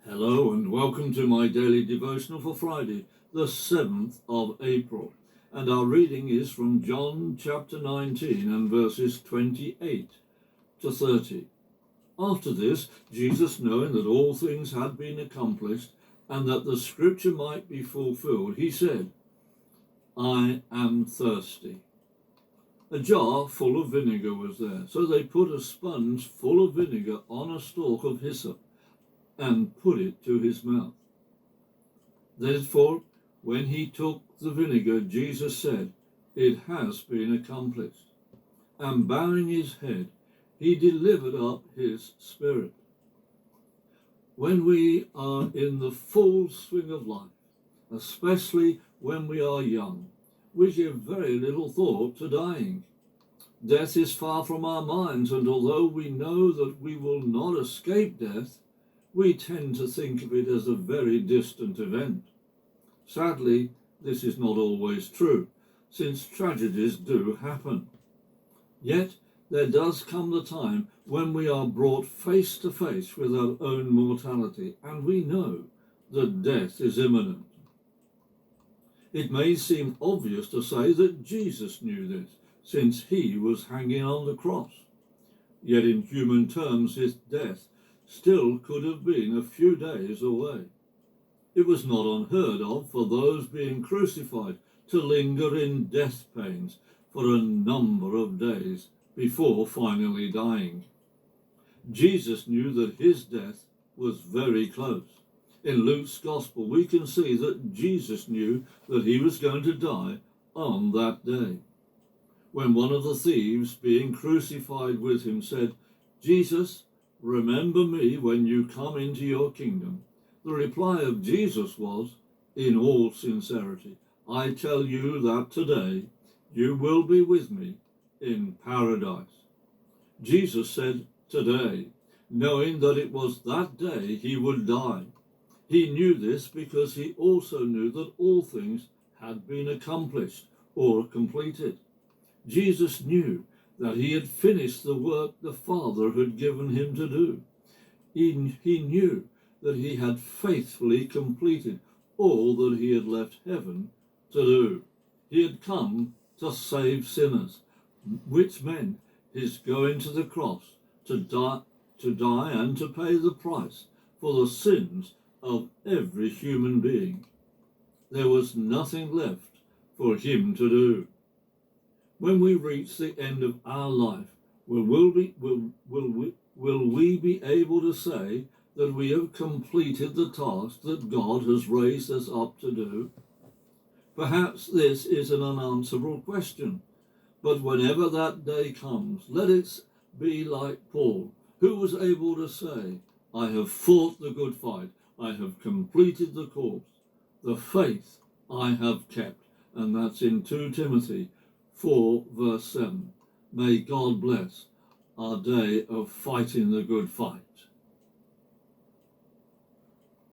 Hello and welcome to my daily devotional for Friday, the 7th of April. And our reading is from John chapter 19 and verses 28 to 30. After this, Jesus, knowing that all things had been accomplished and that the scripture might be fulfilled, he said, I am thirsty. A jar full of vinegar was there, so they put a sponge full of vinegar on a stalk of hyssop and put it to his mouth. Therefore, when he took the vinegar, Jesus said, It has been accomplished. And bowing his head, he delivered up his spirit. When we are in the full swing of life, especially when we are young, we give very little thought to dying. Death is far from our minds, and although we know that we will not escape death, we tend to think of it as a very distant event. Sadly, this is not always true, since tragedies do happen. Yet, there does come the time when we are brought face to face with our own mortality, and we know that death is imminent. It may seem obvious to say that Jesus knew this, since he was hanging on the cross. Yet in human terms, his death still could have been a few days away. It was not unheard of for those being crucified to linger in death pains for a number of days before finally dying. Jesus knew that his death was very close. In Luke's Gospel, we can see that Jesus knew that he was going to die on that day. When one of the thieves being crucified with him said, Jesus, remember me when you come into your kingdom, the reply of Jesus was, in all sincerity, I tell you that today you will be with me in paradise. Jesus said today, knowing that it was that day he would die. He knew this because he also knew that all things had been accomplished or completed. Jesus knew that he had finished the work the Father had given him to do. He knew that he had faithfully completed all that he had left heaven to do. He had come to save sinners, which meant his going to the cross to die and to pay the price for the sins of every human being. There was nothing left for him to do. When we reach the end of our life, will we be able to say that we have completed the task that God has raised us up to do? Perhaps this is an unanswerable question, but whenever that day comes, let it be like Paul, who was able to say, I have fought the good fight, I have completed the course, the faith I have kept. And that's in 2 Timothy 4 verse 7. May God bless our day of fighting the good fight.